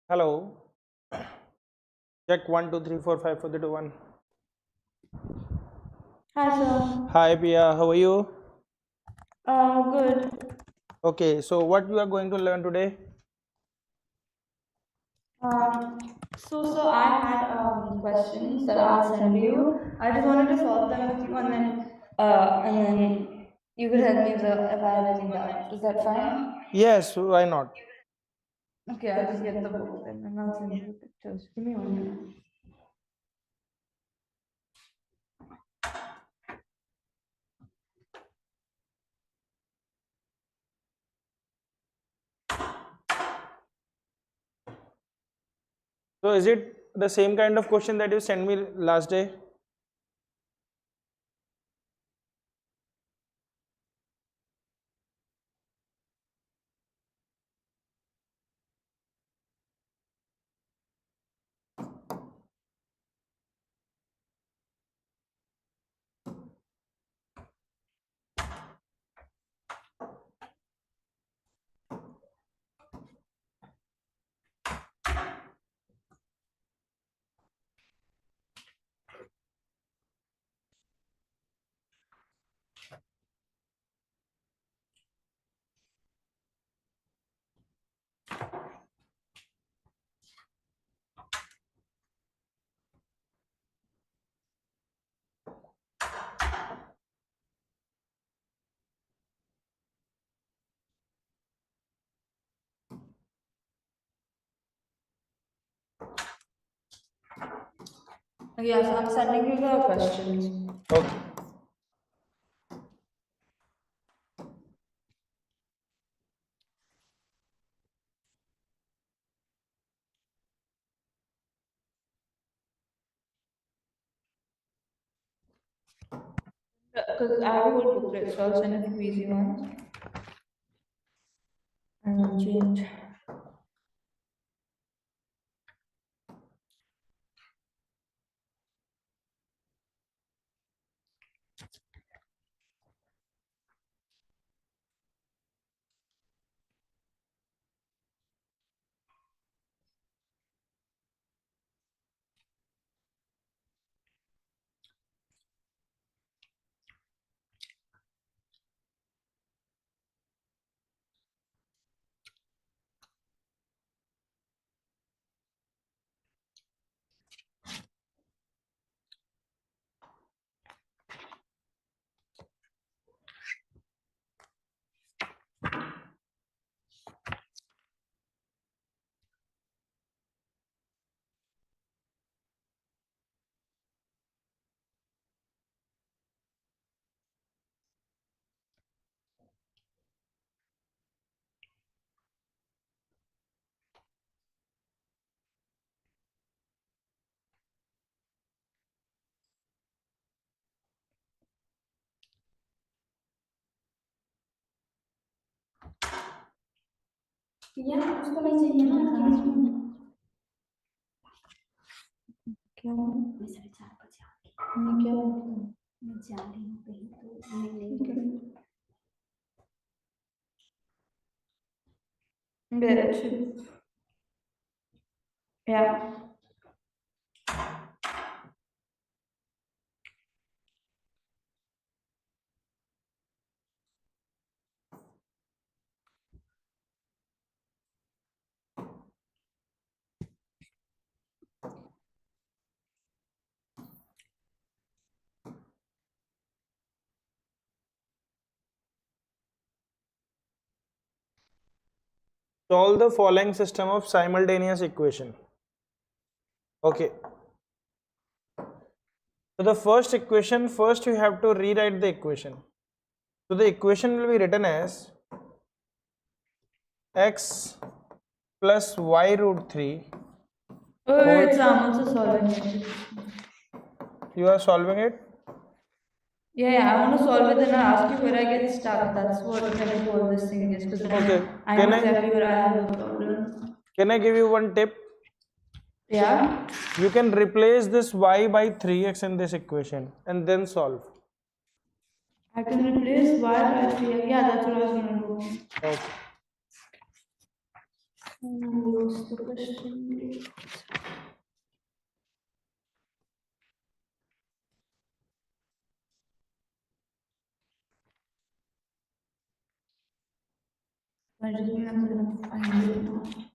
Hello. Check 1 2 3 4 5 4 3 2 1. Hi, sir. Hi Pia, how are you? Good. Okay, so what you are going to learn today? So I had questions that I'll send you. I just wanted to solve them with you, and then you could help me if I have any doubt. Is that fine? Yes, why not? Okay, I'll just get the book then, and I'll send you the pictures. Give me 1 minute. So is it the same kind of question that you sent me last day? Yeah, so I'm sending you the questions. Okay. Because I have a whole booklet, so I'll send a few easy ones and then change. यार कुछ तो नहीं चाहिए ना class में क्या मैं 4:30 मैं क्या मैं जा रही हूँ कहीं तो मैं नहीं It should, yeah. Solve the following system of simultaneous equation. Okay. So the first equation, first you have to rewrite the equation. So the equation will be written as x plus y root 3. Oh, wait, so I'm also solving it. You are solving it? Yeah, I want to solve it, then I'll ask you where I get stuck. That's what the whole this thing is, because Okay. I know exactly where I have the problem. Can I give you one tip? Yeah? You can replace this y by 3x in this equation and then solve. I can replace y by 3. Yeah, that's what I was going to do. Okay. What's the question? I just think I'm gonna find it now.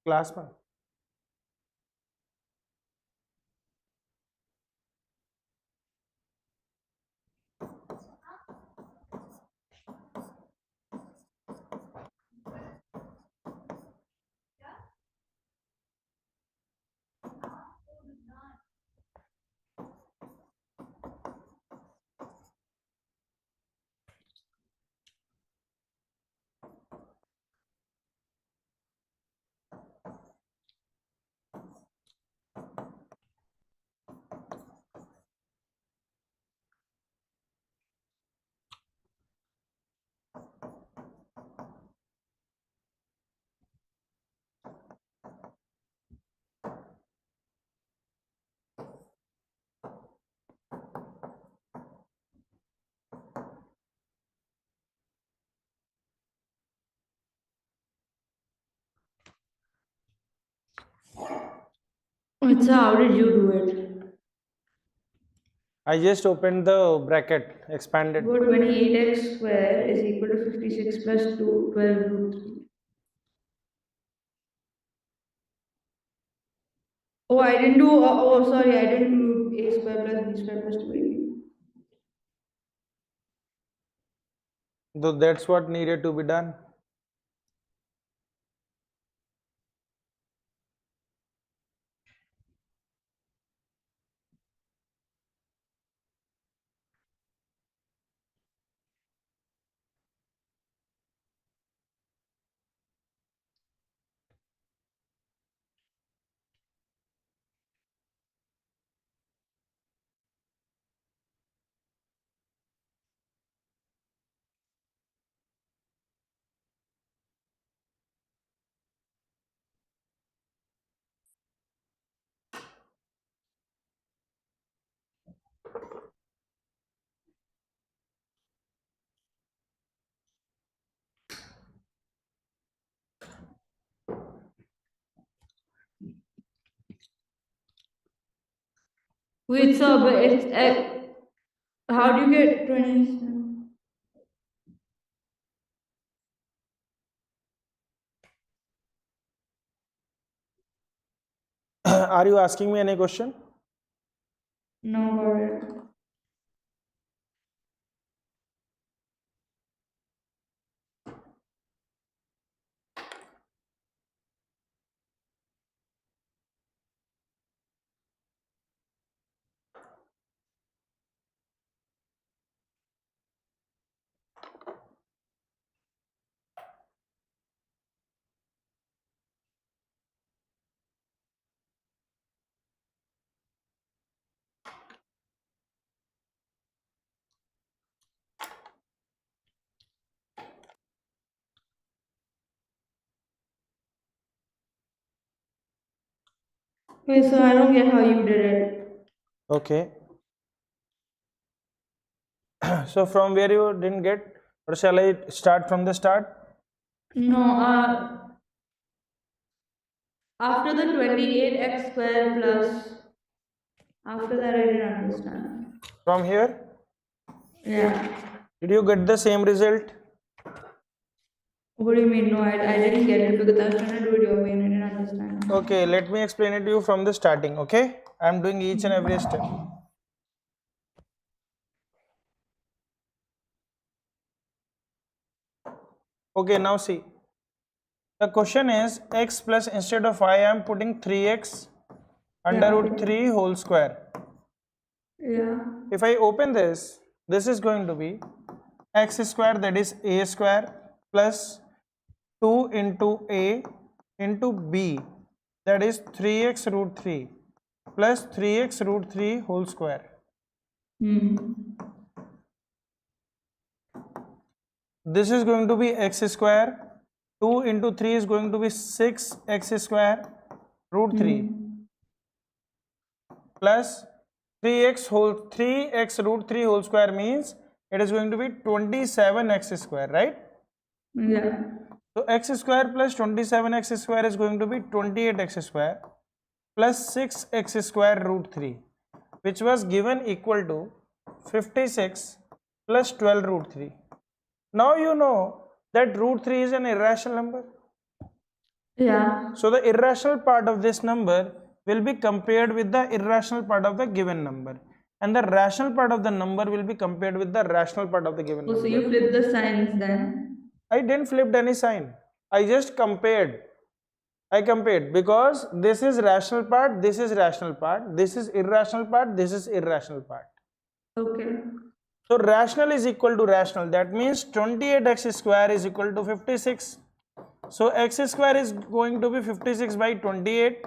Class में So how did you do it? I just opened the bracket, expanded. Go 28x square is equal to 56 plus 2, 12 root 3. Oh, I didn't do, sorry, I didn't do a square plus b square plus 2ab. So that's what needed to be done. Wait, so, but it's, how do you get 20? Are you asking me any question? No, got it. Wait, so I don't get how you did it. Okay. So from where you didn't get, or shall I start from the start? No, after the 28x square plus, after that I didn't understand. From here? Yeah. Did you get the same result? What do you mean? No, I didn't get it because I was trying to do it your way and I didn't understand. Okay, let me explain it to you from the starting. Okay, I'm doing each and every step. Okay, now see. The question is x plus, instead of I am putting 3x under root 3 whole square. Yeah. If I open this, this is going to be x square, that is a square, plus 2 into a into b, that is 3x root 3 plus 3x root 3 whole square. This is going to be x square. 2 into 3 is going to be 6x square root 3 plus 3x root 3 whole square means it is going to be 27x square, right? Yeah. So x square plus 27x square is going to be 28x square plus 6x square root 3, which was given equal to 56 plus 12 root 3. Now you know that root 3 is an irrational number. Yeah. So the irrational part of this number will be compared with the irrational part of the given number, and the rational part of the number will be compared with the rational part of the given Oh, number. so you flip the signs then? I didn't flip any sign. I just compared. I compared because this is rational part, this is rational part, this is irrational part, this is irrational part. Okay. So rational is equal to rational. That means 28x square is equal to 56. So x square is going to be 56 by 28,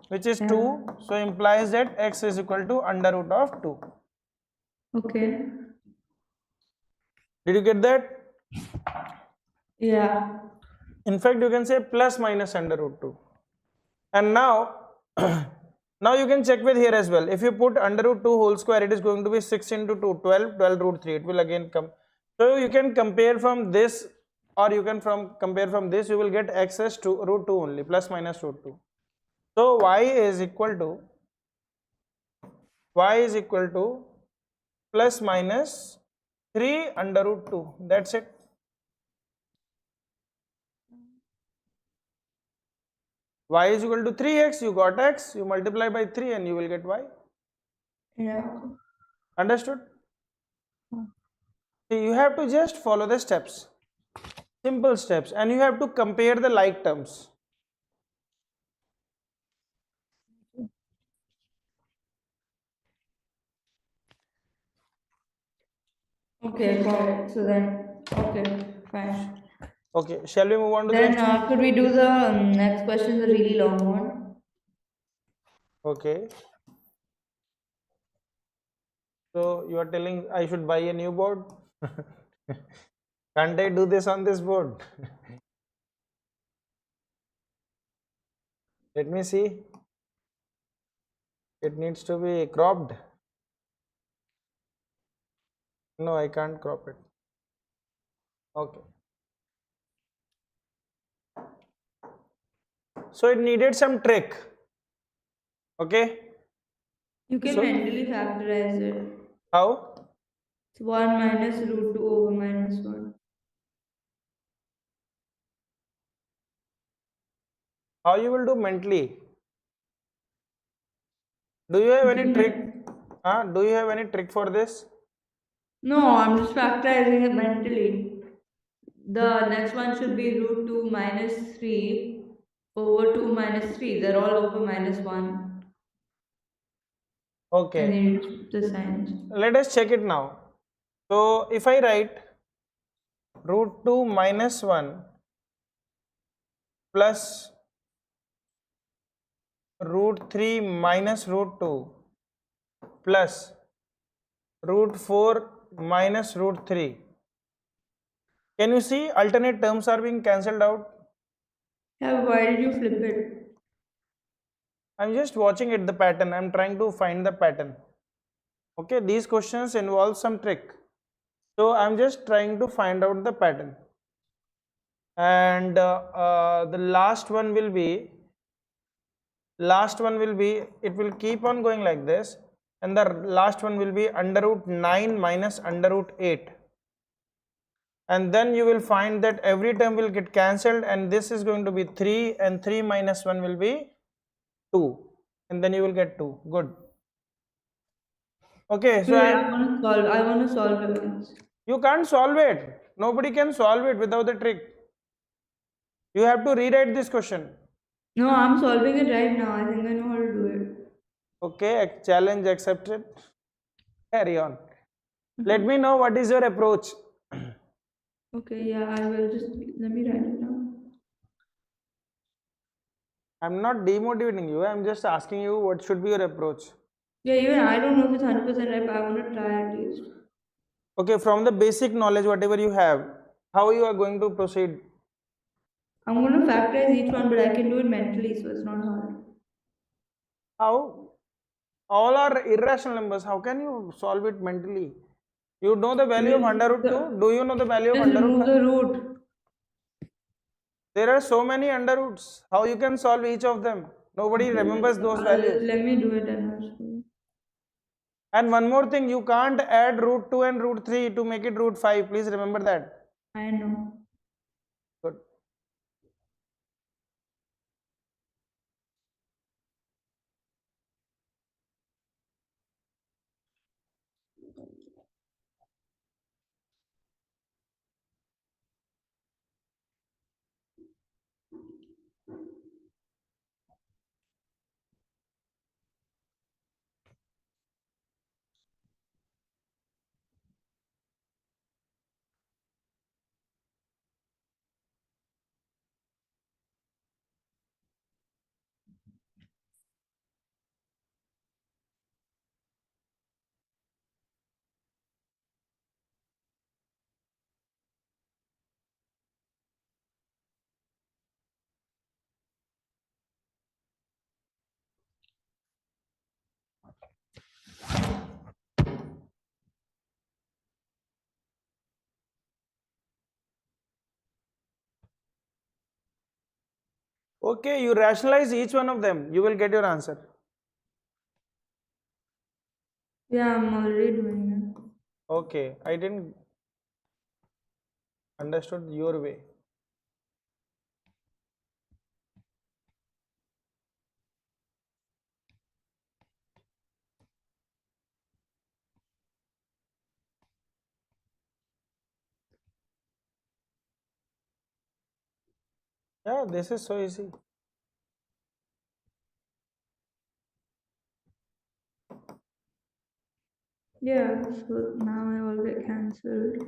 which is 2. So implies that x is equal to under root of 2. Okay. Did you get that? Yeah. In fact, you can say plus minus under root 2. And now, now you can check with here as well. If you put under root 2 whole square, it is going to be 6 into 2, 12, 12 root 3. It will again come. So you can compare from this, or you can compare from this, you will get x as root 2 only, plus minus root 2. So y is equal to plus minus 3 under root 2. That's it. Y is equal to 3x, you got x, you multiply by 3 and you will get y. Yeah. Understood? See, you have to just follow the steps, simple steps, and you have to compare the like terms. Okay, got it. So then, okay, fine. Okay, shall we move on to the Then next? could we do the next question, the really long one? Okay. So you are telling I should buy a new board? Can't I do this on this board? Let me see. It needs to be cropped. No, I can't crop it. Okay. So it needed some trick. Okay. You can So- mentally factorize it. How? It's 1 minus root 2 over minus 1. How you will do mentally? Do you have any trick? Do you have any trick for this? No, I'm just factorizing it mentally. The next one should be root 2 minus 3 over 2 minus 3. They're all over minus 1. And Okay. then you just the signs. Let us check it now. So if I write root 2 minus 1 plus root 3 minus root 2 plus root 4 minus root 3. Can you see alternate terms are being cancelled out? Yeah, why did you flip it? I'm just watching it, the pattern. I'm trying to find the pattern. Okay, these questions involve some trick. So I'm just trying to find out the pattern. And the last one will be, it will keep on going like this. And the last one will be under root 9 minus under root 8. and then you will find that every term will get cancelled, and this is going to be 3, and 3 minus 1 will be 2, and then you will get 2. Good. Okay, so Wait, I want to solve it once. you can't solve it. Nobody can solve it without the trick. You have to rewrite this question. No, I'm solving it right now. I think I know how to do it. Okay, challenge accepted. Carry on. Let me know what is your approach. Okay, yeah, I will just let me write it down. I'm not demotivating you. I'm just asking you what should be your approach. Yeah, even I don't know if it's 100% right, but I want to try at least. Okay, from the basic knowledge, whatever you have, how you are going to proceed? I'm going to factorize each one, but I can do it mentally, so it's not hard. How? All are irrational numbers. How can you solve it mentally? You know the value of under root 2? Do you know the value of Just under root remove 5? the root. There are so many under roots. How you can solve each of them? Nobody remembers those values. Let me do it and I'll show you. And one more thing, you can't add root 2 and root 3 to make it root 5. Please remember that. I know. Good. Okay, you rationalize each one of them. You will get your answer. Yeah, I'm already doing it. Okay, I didn't understood your way. Yeah, this is so easy. Yeah, so now I all get cancelled.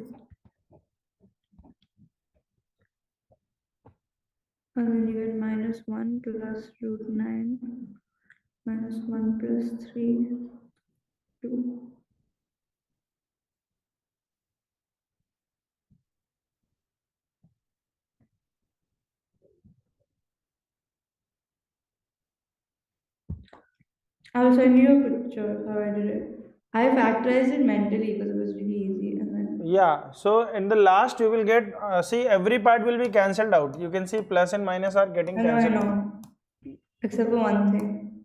And then you get minus 1 plus root 9 minus 1 plus 3, 2. I'll send you a picture of how I did it. I factorized it mentally because it was really easy. And then Yeah, so in the last you will get, see, every part will be cancelled out. You can see plus and minus are getting I cancelled. know. Except for one thing.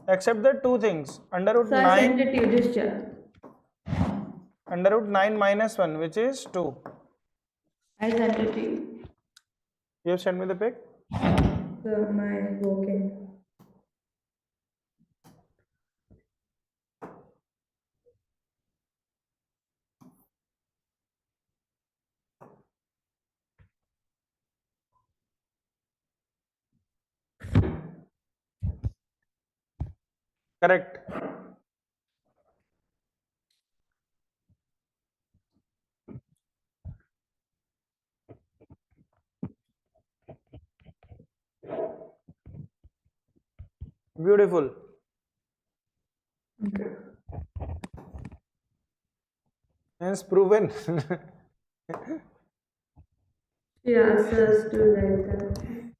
Except the two things. Under root So I sent 9, it to you, just check. under root 9 minus 1, which is 2. I sent it to you. You have sent me the pic? My working. Correct. Beautiful. Hence proven. Yeah, so still like that.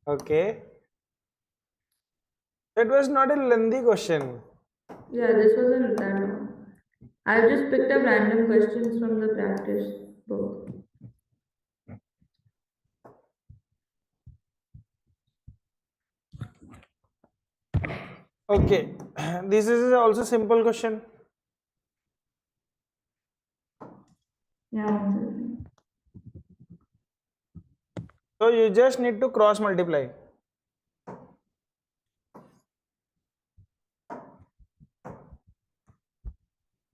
Okay. That was not a lengthy question. Yeah, this wasn't that long. I just picked up random questions from the practice book. Okay. This is also simple question. Yeah. So you just need to cross multiply.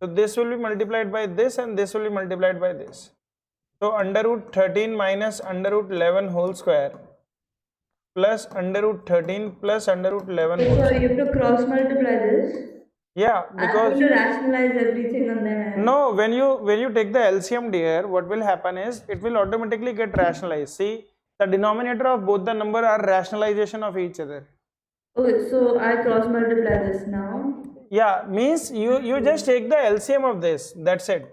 So this will be multiplied by this and this will be multiplied by this. So under root 13 minus under root 11 whole square plus under root 13 plus under root 11 whole So square. you have to cross multiply this. Yeah, I'm because going to rationalize everything and then no, when you take the LCM, dear, what will happen is it will automatically get rationalized. See, the denominator of both the number are rationalization of each other. Okay, so I cross multiply this now. Yeah, means you just take the LCM of this. That's it.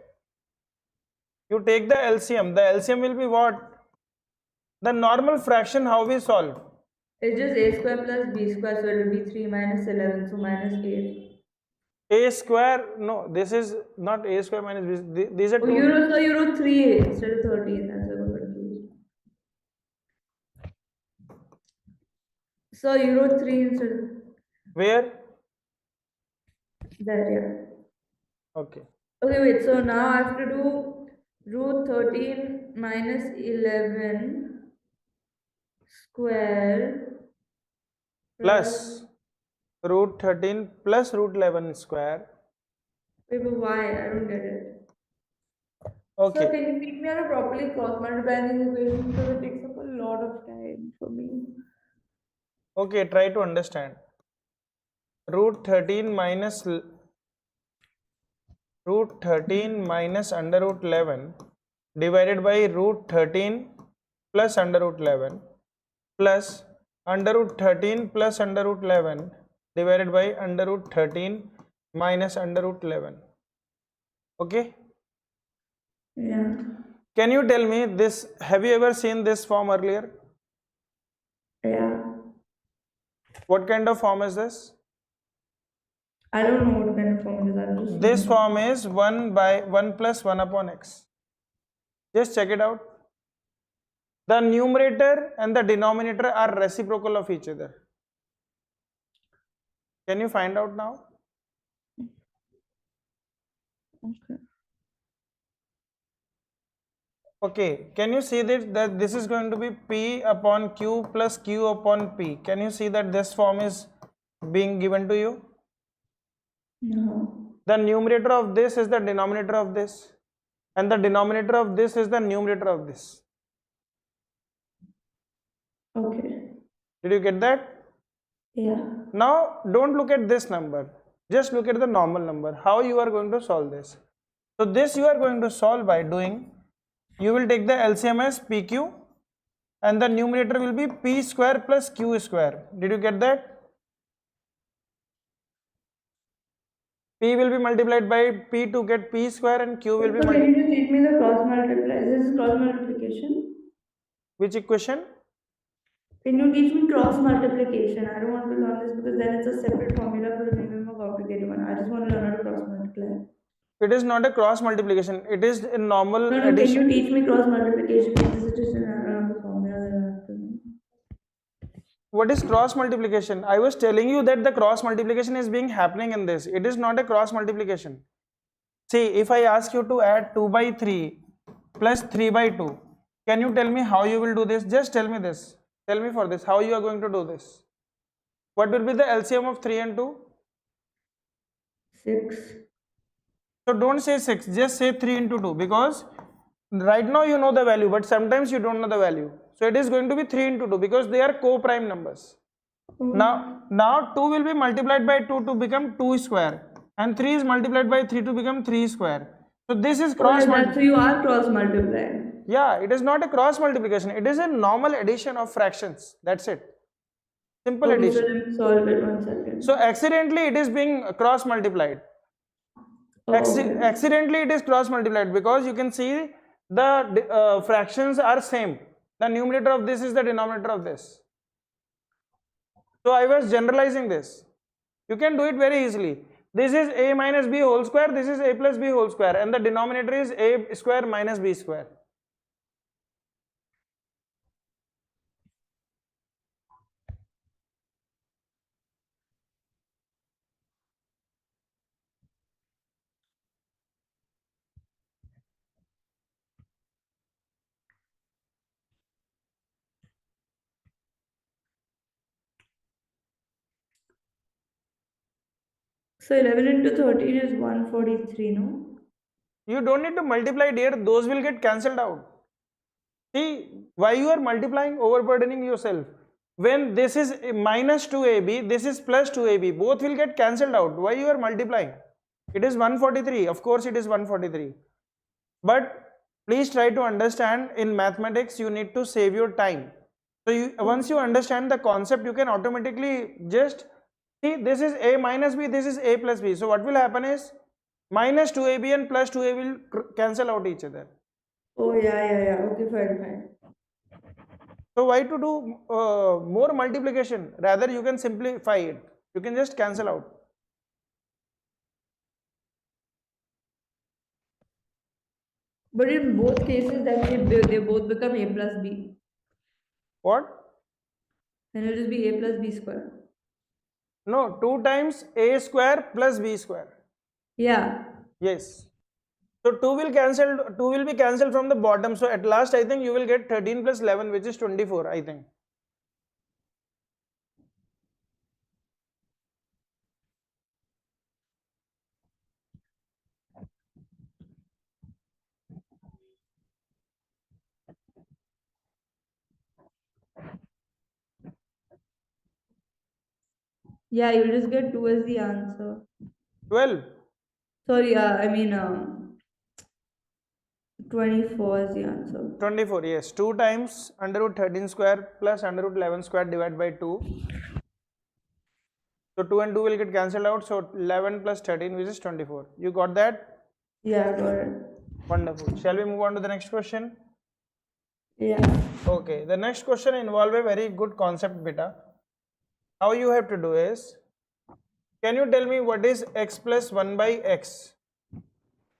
You take the LCM. The LCM will be what? The normal fraction how we solve. It's just a square plus b square, so it will be 3 minus 11, so minus 8. A square, no, this is not a square minus b. These are Oh, two. you wrote 3 instead of 13, that's why I got confused. So you wrote 3 instead of Where? that, yeah. Okay. Okay, wait, so now I have to do root 13 minus 11 square Plus root 13 plus root 11 square. Wait, but why? I don't get it. Okay. So can you teach me how to properly cross multiply these equations because it takes up a lot of time for me. Okay, try to understand. Root 13 minus under root 11 divided by root 13 plus under root 11 plus under root 13 plus under root 11 divided by under root 13 minus under root 11. Okay. Yeah. Can you tell me this? Have you ever seen this form earlier? Yeah. What kind of form is this? I don't know what kind of form it is. I've just This seen it. form is 1 by 1 plus 1 upon x. Just check it out. The numerator and the denominator are reciprocal of each other. Can you find out now? Okay. Okay, can you see that this is going to be p upon q plus q upon p? Can you see that this form is being given to you? No. The numerator of this is the denominator of this, and the denominator of this is the numerator of this. Okay. Did you get that? Yeah. Now don't look at this number, just look at the normal number. How you are going to solve this? So this you are going to solve by doing, you will take the LCM as PQ and the numerator will be P square plus Q square. Did you get that? P will be multiplied by P to get P square and Q will be So can multiplied. you just teach me the cross multiply? This is cross multiplication. Which equation? Can you teach me cross multiplication? I don't want to learn this because then it's a separate formula for the maybe more complicated one. I just want to learn how to cross multiply. It is not a cross multiplication, it is a normal No, can addition. you teach me cross multiplication? This is just another formula that I have to know. What is cross multiplication? I was telling you that the cross multiplication is being happening in this. It is not a cross multiplication. See, if I ask you to add 2 by 3 plus 3 by 2, can you tell me how you will do this? Just tell me this. Tell me for this, how you are going to do this. What will be the LCM of 3 and 2? 6. So don't say 6, just say 3 into 2 because right now you know the value but sometimes you don't know the value. So it is going to be 3 into 2 because they are co-prime numbers. Now 2 will be multiplied by 2 to become 2 square and 3 is multiplied by 3 to become 3 square. So this is cross multiplication. So you are cross multiplying. Yeah, it is not a cross multiplication. It is a normal addition of fractions. That's it. Simple Okay, so addition. let me solve it 1 second. So accidentally it is being cross multiplied. Okay. Accidentally it is cross multiplied because you can see the fractions are same. The numerator of this is the denominator of this. So I was generalizing this. You can do it very easily. This is a minus b whole square, this is a plus b whole square, and the denominator is a square minus b square. So 11 into 13 is 143, no? You don't need to multiply, dear. Those will get cancelled out. See, why you are multiplying, overburdening yourself? When this is minus 2ab, this is plus 2ab, both will get cancelled out. Why you are multiplying? It is 143. Of course, it is 143. But please try to understand, in mathematics, you need to save your time. So once you understand the concept, you can automatically just see this is a minus b, this is a plus b. So what will happen is minus 2ab and plus 2a will cancel out each other. Oh, yeah. Okay, fine. So why to do more multiplication? Rather you can simplify it. You can just cancel out. But in both cases, then they both become a plus b. What? Then it will just be a plus b square. No, 2 times a square plus b square. Yeah. Yes. So 2 will be cancelled from the bottom. So at last I think you will get 13 plus 11, which is 24, I think. Yeah, you'll just get 2 as the answer. 12. Sorry, I mean 24 is the answer. 24, yes. 2 times under root 13 square plus under root 11 square divided by 2. So 2 and 2 will get cancelled out. So 11 plus 13, which is 24. You got that? Yeah, got it. Wonderful. Shall we move on to the next question? Yeah. Okay. The next question involves a very good concept, beta. How you have to do is, can you tell me what is x plus 1 by x?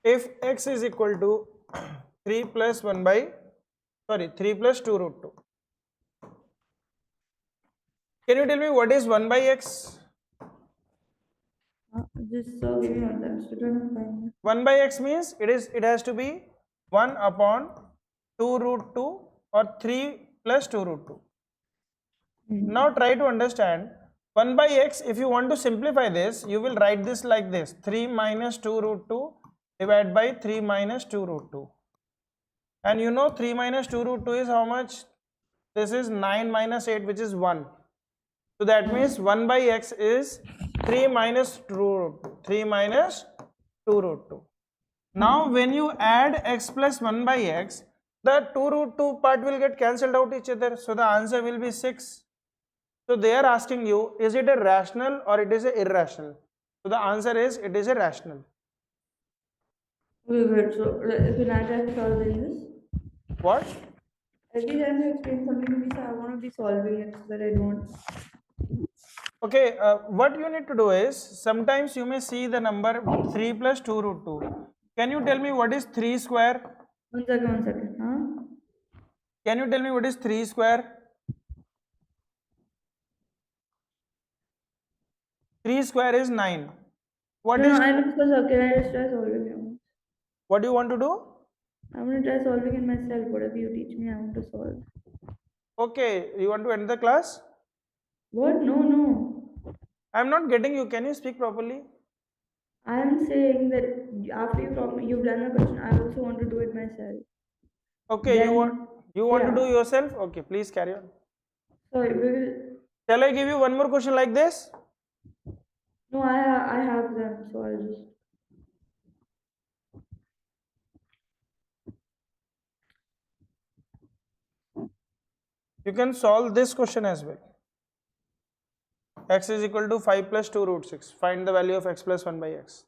If x is equal to 3 plus 1 by, 3 plus 2 root 2. Can you tell me what is 1 by x? Just give me one second. Still trying to find it. 1 by x means it has to be 1 upon 2 root 2 or 3 plus 2 root 2. Now try to understand 1 by x. If you want to simplify this, you will write this like this: 3 minus 2 root 2 divided by 3 minus 2 root 2. And you know 3 minus 2 root 2 is how much? This is 9 minus 8, which is 1. So that means 1 by x is 3 minus 2 root 2. 3 minus 2 root 2. Now when you add x plus 1 by x, the 2 root 2 part will get cancelled out each other. So the answer will be 6. So they are asking you, is it a rational or it is a irrational? So the answer is it is a rational. Wait. So can I try to solve this? What? Every time you explain something to me, so I want to be solving it so that I don't. Okay, what you need to do is, sometimes you may see the number 3 plus 2 root 2. Can you tell me what is 3 square? One second. Huh? Can you tell me what is 3 square? 3 square is 9. What No, is? I know, so can I just try solving it? What do you want to do? I want to try solving it myself. Whatever you teach me, I want to solve. Okay, you want to end the class? What? No. I am not getting you. Can you speak properly? I am saying that after you've done the question, I also want to do it myself. Okay, Then, you want to yeah. do yourself? Okay, please carry on. Sorry, because Shall I give you one more question like this? no, I have them, so I'll just. You can solve this question as well. X is equal to 5 plus 2 root 6. Find the value of x plus 1 by x.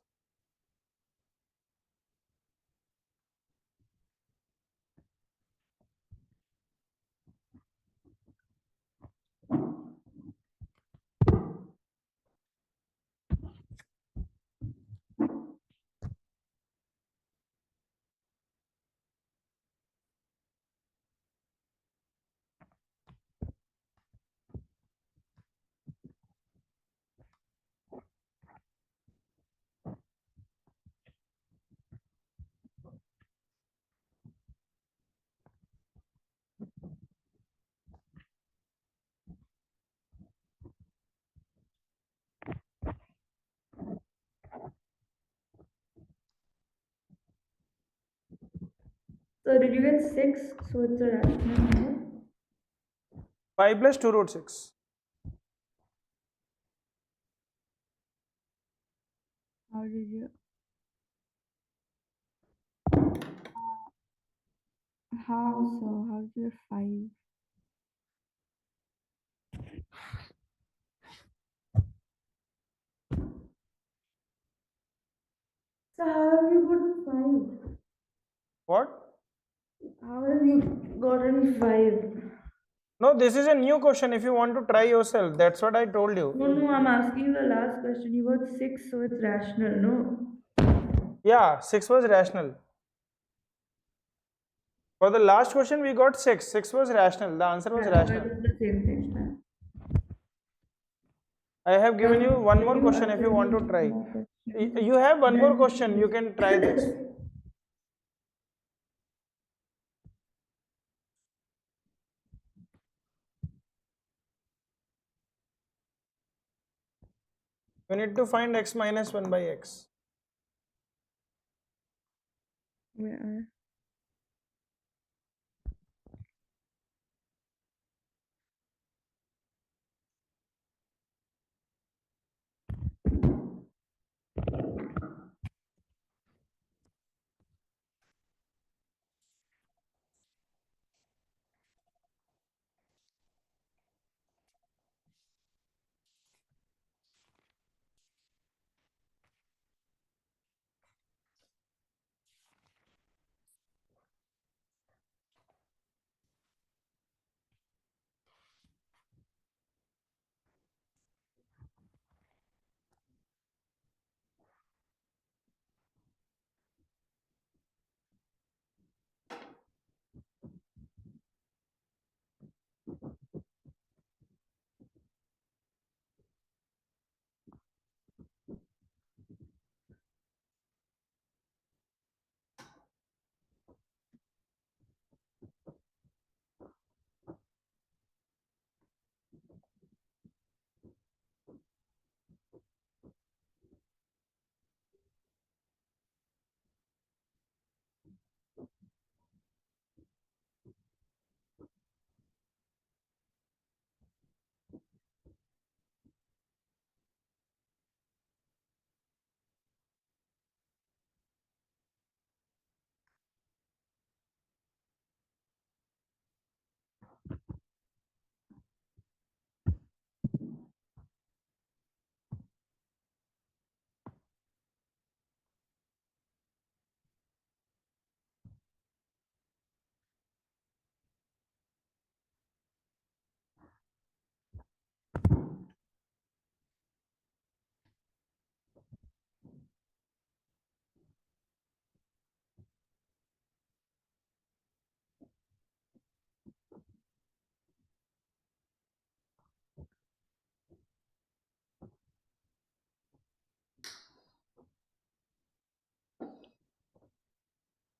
So did you get 6? So it's a rational number. 5 plus 2 root 6. How did you? How so? How did you get 5? So how have you got 5? What? How have you gotten 5? No, this is a new question. If you want to try yourself, that's what I told you. No, I'm asking you the last question. You got 6, so it's rational, no? Yeah, 6 was rational. For the last question, we got 6. 6 was rational. The answer was Yeah, so I rational. did the same thing. I have given you one more You question if you want to actually try. more questions. You have one more Then- question. You can try this. You need to find x minus 1 by x. Yeah.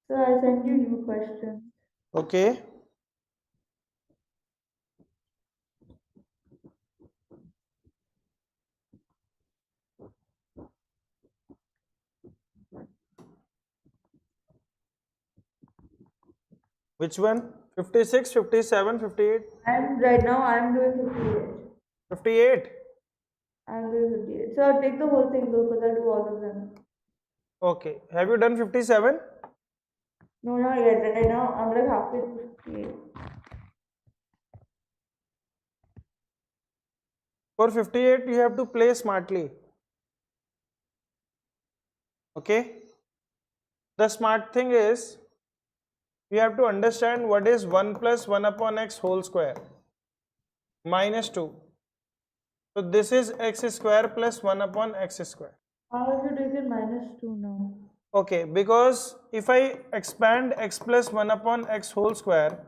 So I sent you new questions. Okay. Which one? 56, 57, 58, And right now I'm doing 58. 58. I'm doing 58. So I'll take the whole thing though, because I'll do all of them. Okay. Have you done 57? No, not yet. Right now I'm like halfway to 58. For 58, you have to play smartly. Okay. The smart thing is, you have to understand what is 1 plus 1 upon x whole square minus 2. So this is x square plus 1 upon x square. How have you taken -2 now? Okay, because if I expand x plus 1 upon x whole square,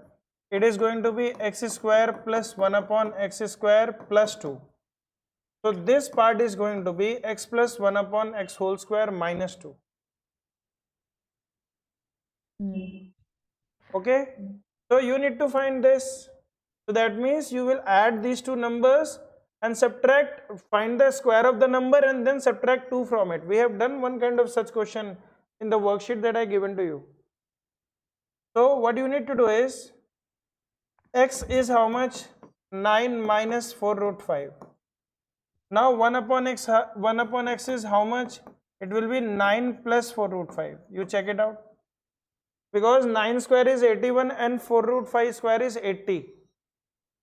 it is going to be x square plus 1 upon x square plus 2. So this part is going to be x plus 1 upon x whole square minus 2. Okay, so you need to find this. So that means you will add these two numbers and subtract, find the square of the number and then subtract 2 from it. We have done one kind of such question in the worksheet that I given to you. So what you need to do is, x is how much? 9 minus 4 root 5. Now 1 upon x is how much? It will be 9 plus 4 root 5. You check it out. Because 9 square is 81 and 4 root 5 square is 80.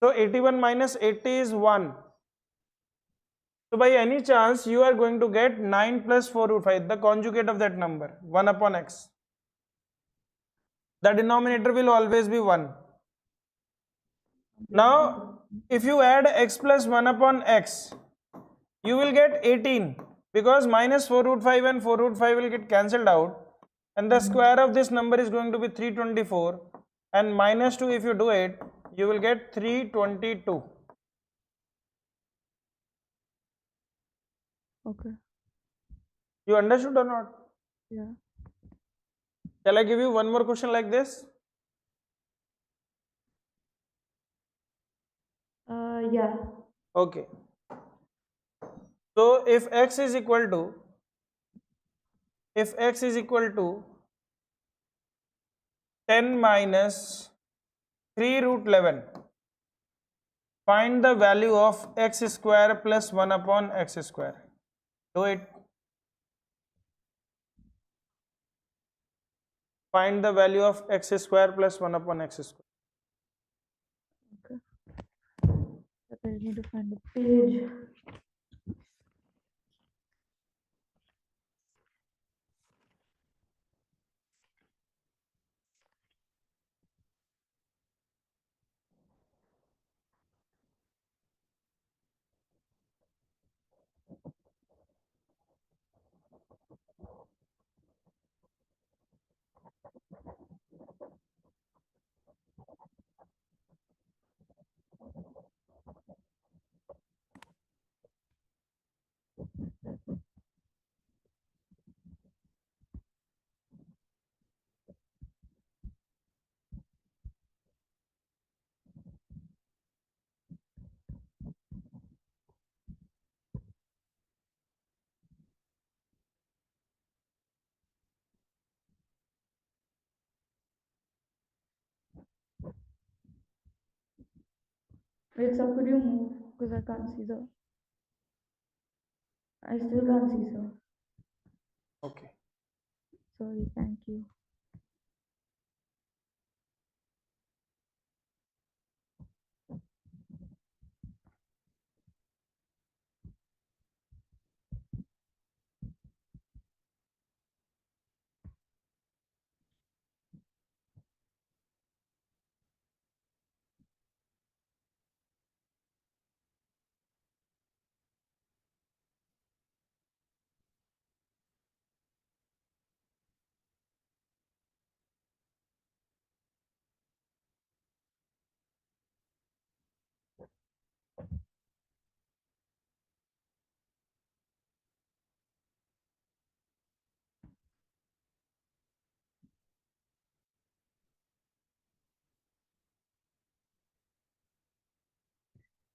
So 81 minus 80 is 1. So by any chance you are going to get 9 plus 4 root 5, the conjugate of that number, 1 upon x. The denominator will always be 1. Now if you add x plus 1 upon x, you will get 18, because minus 4 root 5 and 4 root 5 will get cancelled out, and the square of this number is going to be 324, and minus 2, if you do it, you will get 322. Okay. You understood or not? Yeah. Shall I give you one more question like this? Yeah. Okay. So if x is equal to 10 minus 3 root 11, find the value of x square plus 1 upon x square. Do it. Find the value of x square plus 1 upon x square. Okay. But I need to find the page. Wait, sir, could you move? Because I can't see the. I still can't see, sir. Okay. Sorry, thank you.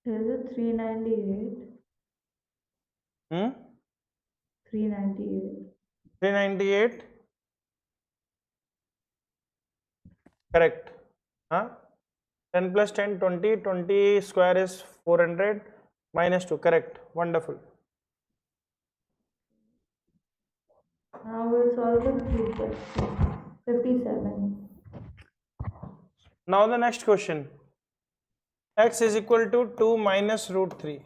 Is it 398? 398. 398. Correct. Huh? 10 plus 10, 20. 20 square is 400 minus 2. Correct. Wonderful. Now we'll solve the three questions. 57. Now the next question. X is equal to 2 minus root 3.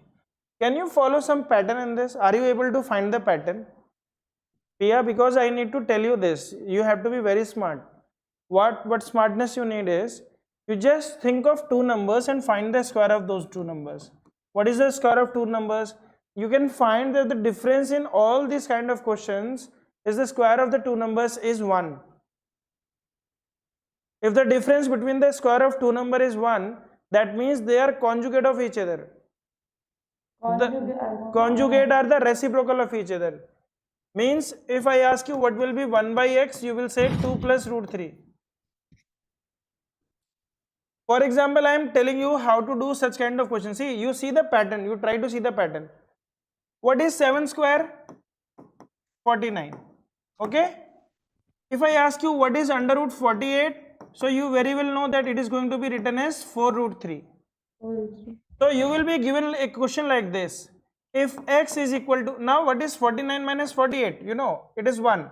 Can you follow some pattern in this? Are you able to find the pattern? Pia, because I need to tell you this, you have to be very smart. What smartness you need is, you just think of two numbers and find the square of those two numbers. What is the square of two numbers? You can find that the difference in all these kind of questions is the square of the two numbers is 1. If the difference between the square of two number is 1, that means they are conjugate of each other. The conjugate are the reciprocal of each other. Means if I ask you what will be 1 by x, you will say 2 plus root 3. For example, I am telling you how to do such kind of question. See, you see the pattern, you try to see the pattern. What is 7 square? 49. Okay? If I ask you what is under root 48, So you very well know that it is going to be written as 4 root 3. 4 root 3. So you will be given a question like this. If x is equal to, now what is 49 minus 48? You know, it is 1.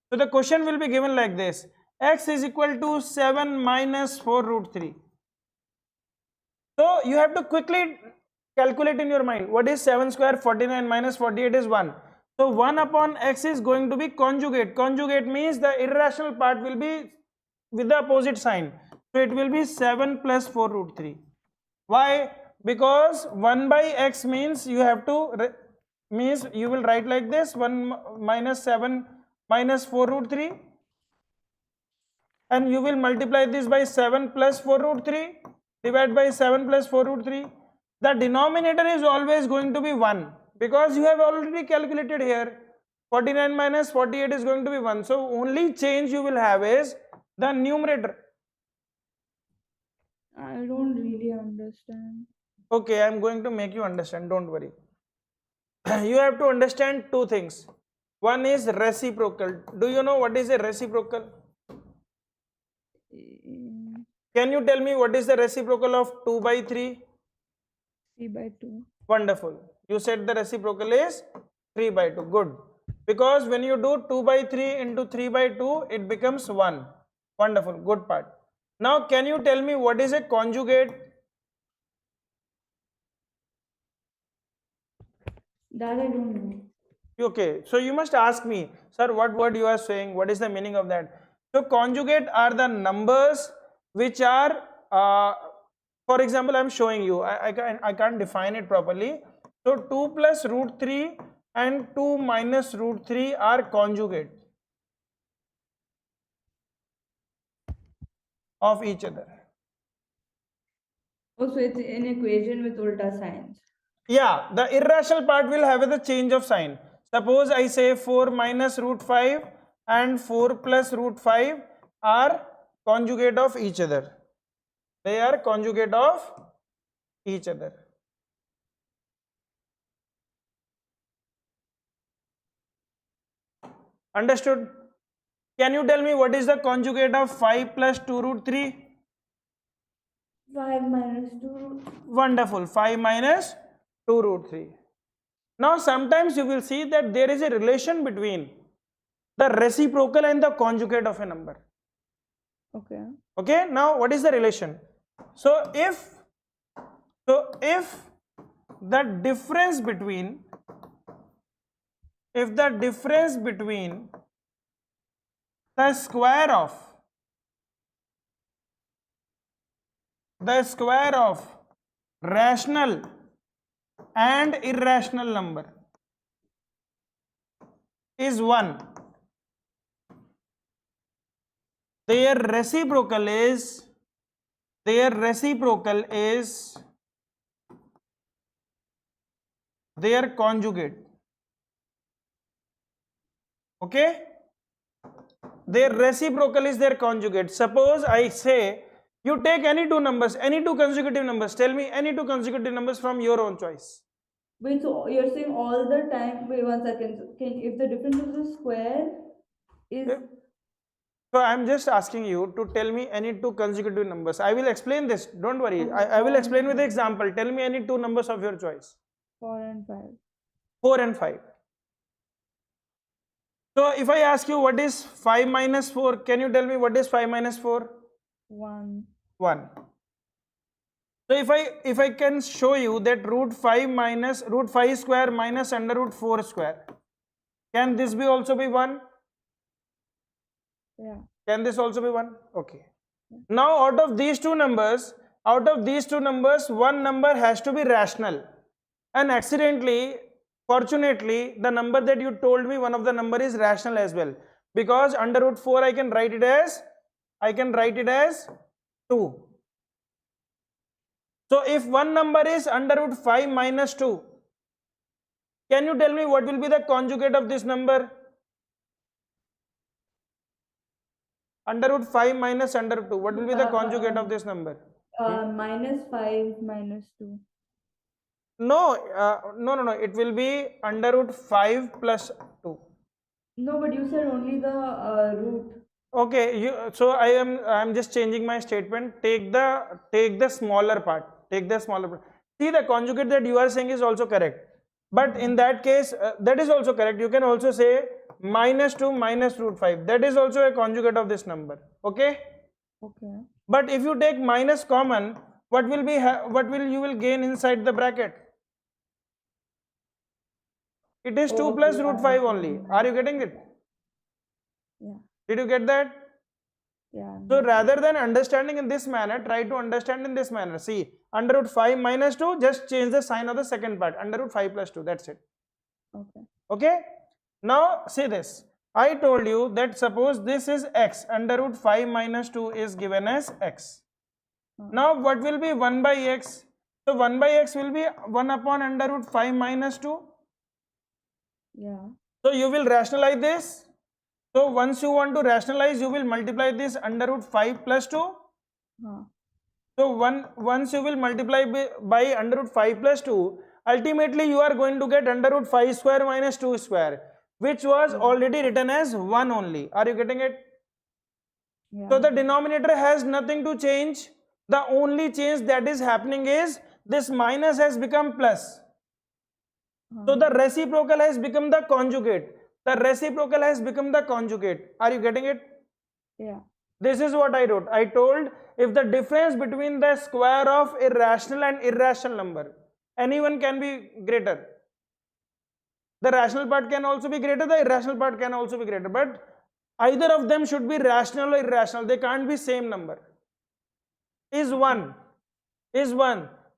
So the question will be given like this. X is equal to 7 minus 4 root 3. So you have to quickly calculate in your mind. What is 7 square? 49 minus 48 is 1. So 1 upon x is going to be conjugate. Conjugate means the irrational part will be with the opposite sign. So it will be 7 plus 4 root 3. Why? Because 1 by x means you have to, means you will write like this, 1 minus 7 minus 4 root 3. And you will multiply this by 7 plus 4 root 3. Divide by 7 plus 4 root 3. The denominator is always going to be 1. Because you have already calculated here. 49 minus 48 is going to be 1. So only change you will have is the numerator. I don't really understand. Okay, I am going to make you understand, don't worry. You have to understand two things. One is reciprocal. Do you know what is a reciprocal? Can you tell me what is the reciprocal of 2 by 3? 3 by 2. Wonderful. You said the reciprocal is 3 by 2. Good. Because when you do 2 by 3 into 3 by 2, it becomes 1. Wonderful. Good part. Now, can you tell me what is a conjugate? That I don't know. Okay. So, you must ask me, sir, what word you are saying? What is the meaning of that? So, conjugate are the numbers which are, for example, I am showing you. I can't define it properly. So, 2 plus root 3 and 2 minus root 3 are conjugate of each other. Oh, so it's an equation with ulta signs. Yeah, the irrational part will have the change of sign. Suppose I say 4 minus root 5 and 4 plus root 5 are conjugate of each other. They are conjugate of each other. Understood? Can you tell me what is the conjugate of 5 plus 2 root 3? 5 minus 2 root. Wonderful. 5 minus 2 root 3. Now sometimes you will see that there is a relation between the reciprocal and the conjugate of a number. Okay. Okay, now what is the relation? So if the difference between the square of rational and irrational number is 1, their reciprocal is their conjugate. Okay, their reciprocal is their conjugate. Suppose I say you take any two numbers, any two consecutive numbers. Tell me any two consecutive numbers from your own choice. Wait, so you're saying all the time? Wait 1 second. If the difference of the square is. So I am just asking you to tell me any two consecutive numbers. I will explain this. Don't worry. I will explain with the example. Tell me any two numbers of your choice. 4 and 5. 4 and 5. So if I ask you what is 5 minus 4, can you tell me what is 5 minus 4? 1. 1. So if I can show you that root 5 square minus under root 4 square, can this be also be 1? Yeah. Can this also be 1? Okay. Now out of these two numbers, one number has to be rational. And accidentally, fortunately, the number that you told me, one of the number is rational as well. Because under root 4 I can write it as 2. So if one number is under root 5 minus 2, can you tell me what will be the conjugate of this number? Under root 5 minus under root 2, what will be the conjugate of this number? Minus 5 minus 2. No, it will be under root 5 plus 2. No, but you said only the root. Okay, so I am just changing my statement. Take the smaller part. Take the smaller part. See, the conjugate that you are saying is also correct. But in that case, that is also correct. You can also say -2 minus root 5. That is also a conjugate of this number. Okay. Okay. But if you take minus common, what will you will gain inside the bracket? It is 2 plus root 5 only. Are you getting it? Yeah. Did you get that? Yeah. So rather than understanding in this manner, try to understand in this manner. See, under root 5 minus 2, just change the sign of the second part. Under root 5 plus 2, that's it. Okay. Okay. Now see this. I told you that suppose this is x. Under root 5 minus 2 is given as x. Now what will be 1 by x? So 1 by x will be 1 upon under root 5 minus 2. Yeah. So you will rationalize this. So once you want to rationalize, you will multiply this under root 5 plus 2. So once you will multiply by under root 5 plus 2, ultimately you are going to get under root 5 square minus 2 square, which was already written as 1 only. Are you getting it? Yeah. So the denominator has nothing to change. The only change that is happening is this minus has become plus. So the reciprocal has become the conjugate. The reciprocal has become the conjugate. Are you getting it? Yeah. This is what I wrote. I told if the difference between the square of irrational and irrational number, anyone can be greater. The rational part can also be greater, the irrational part can also be greater. But either of them should be rational or irrational. They can't be same number. Is 1.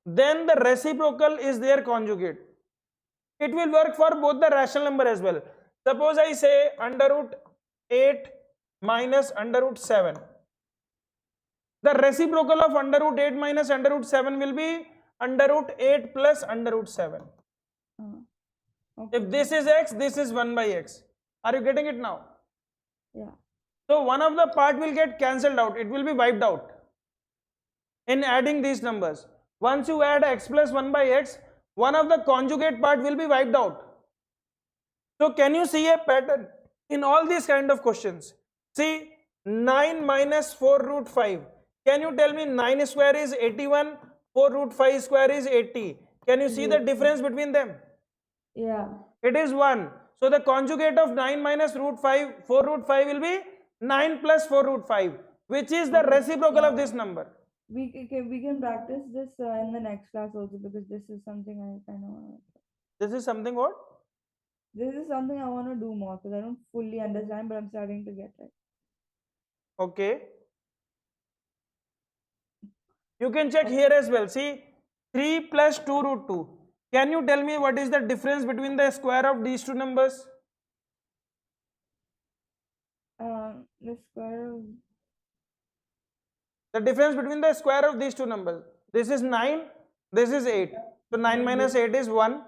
Then the reciprocal is their conjugate. It will work for both the rational number as well. Suppose I say under root 8 minus under root 7. The reciprocal of under root 8 minus under root 7 will be under root 8 plus under root 7. Okay. If this is x, this is 1 by x. Are you getting it now? Yeah. So one of the part will get cancelled out. It will be wiped out in adding these numbers. Once you add x plus 1 by x, one of the conjugate part will be wiped out. So can you see a pattern in all these kind of questions? See, 9 minus 4 root 5. Can you tell me 9 square is 81, 4 root 5 square is 80. Can you see the difference between them? Yeah. It is 1. So the conjugate of 9 minus root 5, 4 root 5 will be 9 plus 4 root 5, which is the reciprocal of this number. We can practice this in the next class also, because this is something I know. This is something what? This is something I want to do more, because I don't fully understand, but I'm starting to get it. Okay. You can check here as well. See, 3 plus 2 root 2. Can you tell me what is the difference between the square of these two numbers? The square of... The difference between the square of these two numbers. This is 9, this is 8. So 9 minus 8 is 1.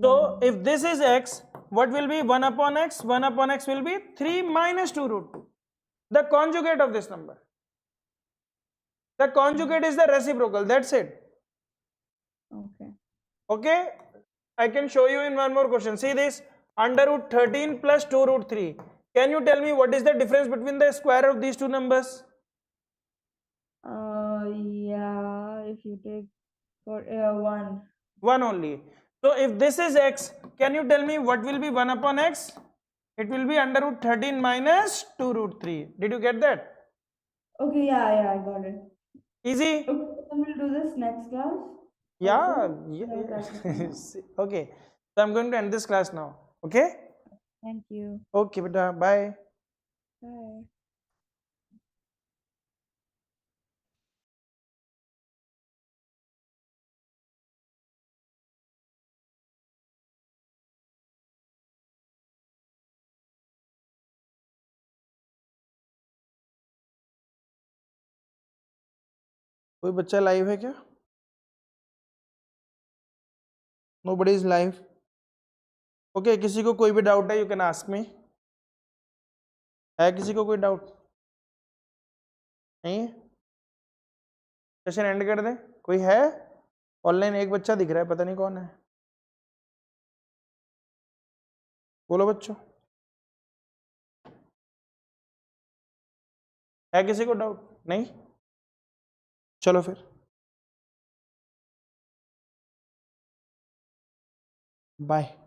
So if this is x, what will be 1 upon x? 1 upon x will be 3 minus 2 root 2. The conjugate of this number. The conjugate is the reciprocal. That's it. Okay. Okay. I can show you in one more question. See this. Under root 13 plus 2 root 3. Can you tell me what is the difference between the square of these two numbers? Yeah, if you take for 1. 1 only. So if this is x, can you tell me what will be 1 upon x? It will be under root 13 minus 2 root 3. Did you get that? Okay, yeah, I got it. Easy? Okay, so we'll do this next class. Yeah. Okay. Okay. So I'm going to end this class now. Okay? Thank you. Okay, beta. Bye. Bye. कोई बच्चा live है क्या? Nobody is live. Okay, किसी को कोई भी doubt है, you can ask me. है किसी को कोई डाउट? नहीं है? सेशन एंड कर दें? कोई है? ऑनलाइन एक बच्चा दिख रहा है, पता नहीं कौन है. बोलो बच्चों. है किसी को डाउट? नहीं? चलो फिर बाय।